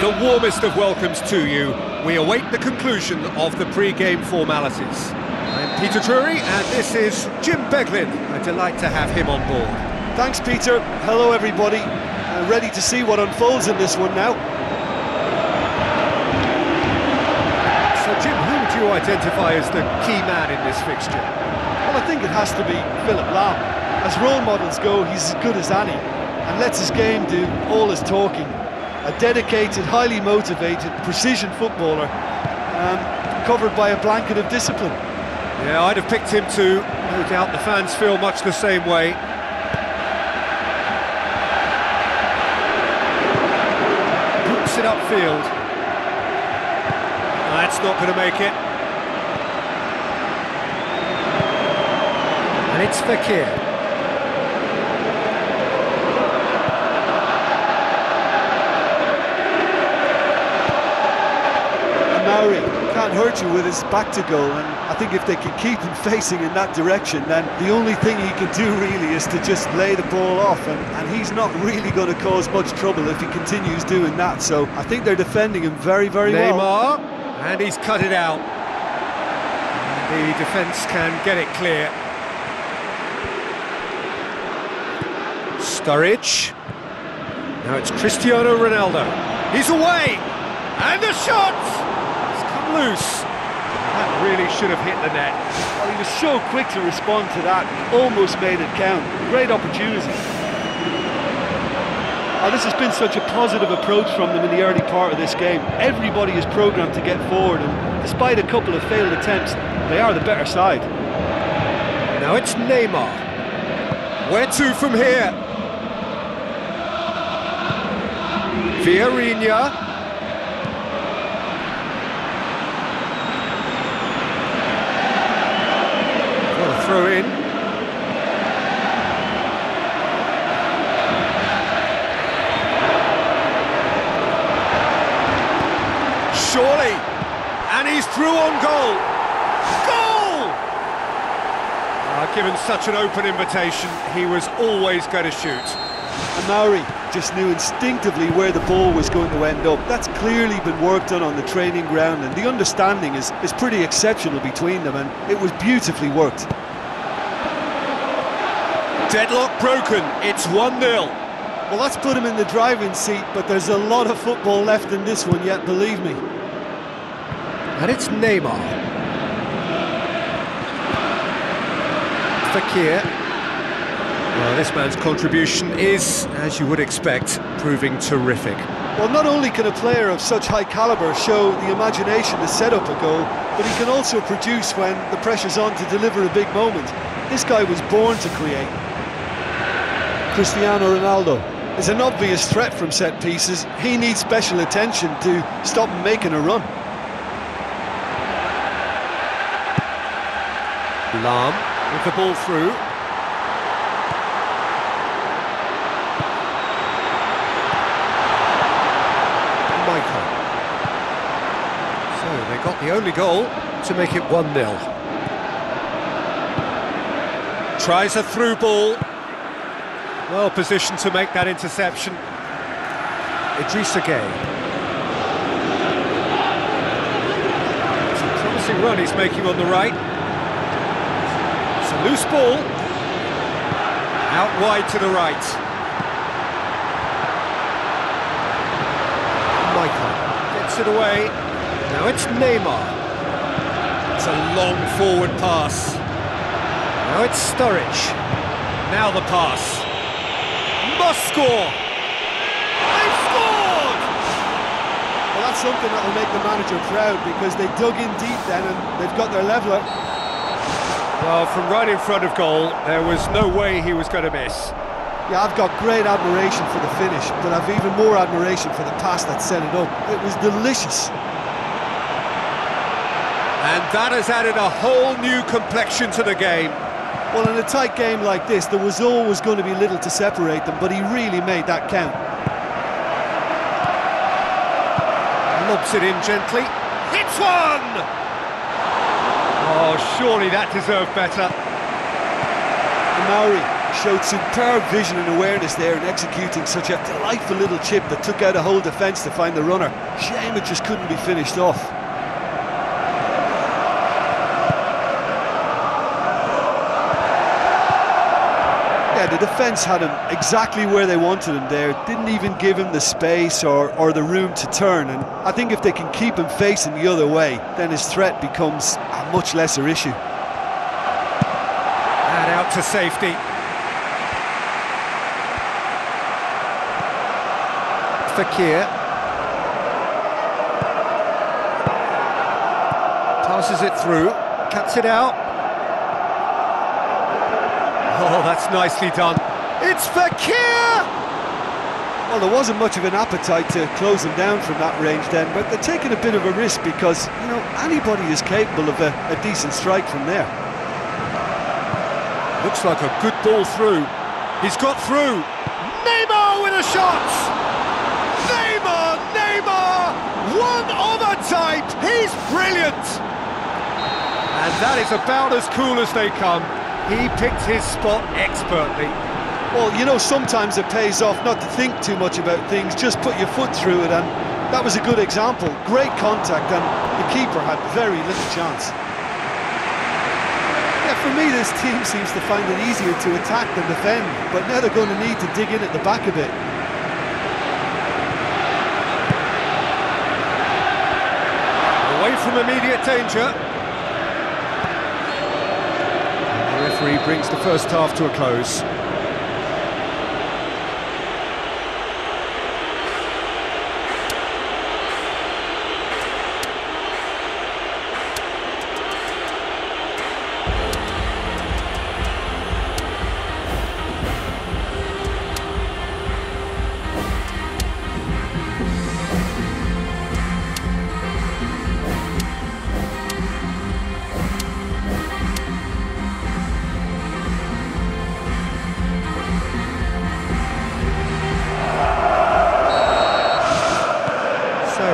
The warmest of welcomes to you. We await the conclusion of the pre-game formalities. I'm Peter Drury, and this is Jim Beglin. A delight to have him on board. Thanks, Peter. Hello, everybody. Ready to see what unfolds in this one now. So, Jim, who would you identify as the key man in this fixture? Well, I think it has to be Philip Lahm. As role models go, he's as good as any, and lets his game do all his talking. A dedicated, highly motivated, precision footballer, covered by a blanket of discipline. Yeah, I'd have picked him too. No doubt the fans feel much the same way. Puts it upfield. That's not going to make it. And it's Fekir. Can't hurt you with his back to goal, and I think if they can keep him facing in that direction, then the only thing he can do really is to just lay the ball off, and he's not really going to cause much trouble if he continues doing that. So I think they're defending him very, very well. And he's cut it out. And the defence can get it clear. Sturridge. Now it's Cristiano Ronaldo. He's away! And the shot! Loose. That really should have hit the net. Well, he was so quick to respond to that, almost made it count. Great opportunity. Oh, this has been such a positive approach from them in the early part of this game. Everybody is programmed to get forward, and despite a couple of failed attempts, they are the better side. Now it's Neymar. Where to from here? Vieirinha. Throw in. Surely, and he's through on goal. Goal! Given such an open invitation, he was always going to shoot. And Mauri just knew instinctively where the ball was going to end up. That's clearly been worked on the training ground, and the understanding is pretty exceptional between them, and it was beautifully worked. Deadlock broken, it's 1-0. Well, that's put him in the driving seat, but there's a lot of football left in this one yet, believe me. And it's Neymar. Fekir. Well, this man's contribution is, as you would expect, proving terrific. Well, not only can a player of such high calibre show the imagination to set up a goal, but he can also produce when the pressure's on to deliver a big moment. This guy was born to create. Cristiano Ronaldo is an obvious threat from set pieces. He needs special attention to stop him making a run. Lahm with the ball through. Michael. So they got the only goal to make it 1-0. Tries a through ball. Well positioned to make that interception. Idrissa Gueye. It's a promising run he's making on the right. It's a loose ball. Out wide to the right. Michael gets it away. Now it's Neymar. It's a long forward pass. Now it's Sturridge. Now the pass. Must score! They've scored! Well, that's something that will make the manager proud, because they dug in deep then and they've got their leveller. Well, from right in front of goal, there was no way he was going to miss. Yeah, I've got great admiration for the finish, but I've even more admiration for the pass that set it up. It was delicious. And that has added a whole new complexion to the game. Well, in a tight game like this, there was always going to be little to separate them, but he really made that count. Lobs it in gently. Hits one! Oh, surely that deserved better. Mauri Showed superb vision and awareness there in executing such a delightful little chip that took out a whole defence to find the runner. Shame it just couldn't be finished off. Yeah, the defence had him exactly where they wanted him there. Didn't even give him the space or the room to turn. And I think if they can keep him facing the other way, then his threat becomes a much lesser issue. And out to safety. Fekir. Passes it through, cuts it out. Oh, that's nicely done. It's Fekir! Well, there wasn't much of an appetite to close them down from that range then, but they're taking a bit of a risk because, you know, anybody is capable of a decent strike from there. Looks like a good ball through. He's got through. Neymar with a shot! Neymar! One of a type! He's brilliant! And that is about as cool as they come. He picked his spot expertly. Well, you know, sometimes it pays off not to think too much about things, just put your foot through it, and that was a good example. Great contact, and the keeper had very little chance. Yeah, for me, this team seems to find it easier to attack than defend, but now they're going to need to dig in at the back a bit. Away from immediate danger. And the referee brings the first half to a close.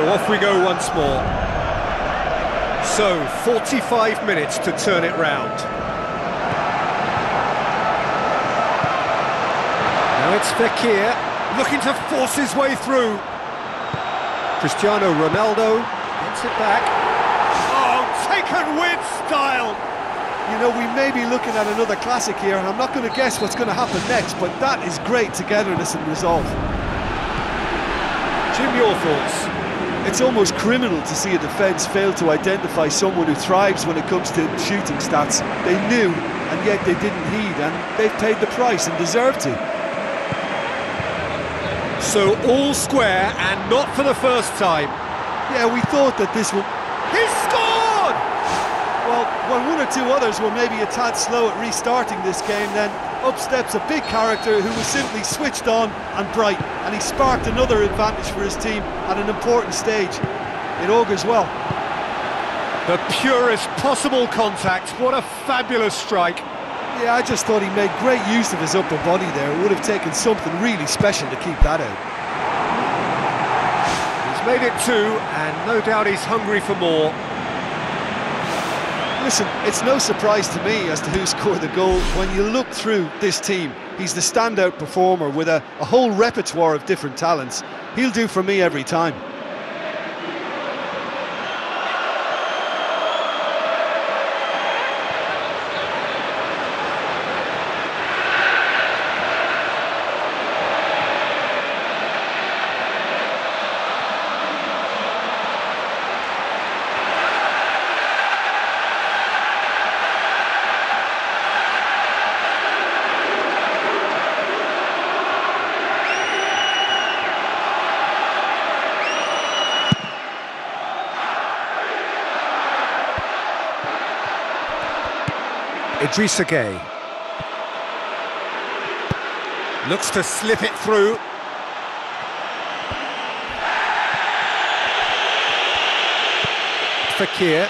Off we go once more. So, 45 minutes to turn it round. Now it's Fekir, looking to force his way through. Cristiano Ronaldo gets it back. Oh, taken with style! You know, we may be looking at another classic here, and I'm not going to guess what's going to happen next, but that is great togetherness and resolve. Jim, your thoughts? It's almost criminal to see a defence fail to identify someone who thrives when it comes to shooting stats. They knew, and yet they didn't heed, and they've paid the price and deserve to. So all square, and not for the first time. Yeah, we thought that this would... He scored! Well, when one or two others were maybe a tad slow at restarting this game, then up steps a big character who was simply switched on and bright, and he sparked another advantage for his team at an important stage. It augurs well. The purest possible contact. What a fabulous strike. Yeah, I just thought he made great use of his upper body there. It would have taken something really special to keep that out. He's made it two, and no doubt he's hungry for more. Listen, it's no surprise to me as to who scored the goal. When you look through this team, he's the standout performer with a whole repertoire of different talents. He'll do for me every time. Idrissa Gueye looks to slip it through. Fekir.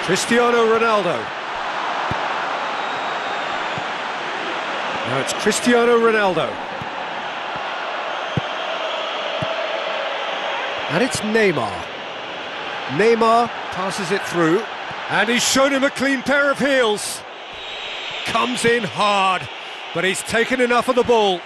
Cristiano Ronaldo. Now it's Cristiano Ronaldo. And it's Neymar. Neymar passes it through. And he's shown him a clean pair of heels. comes in hard, but he's taken enough of the ball.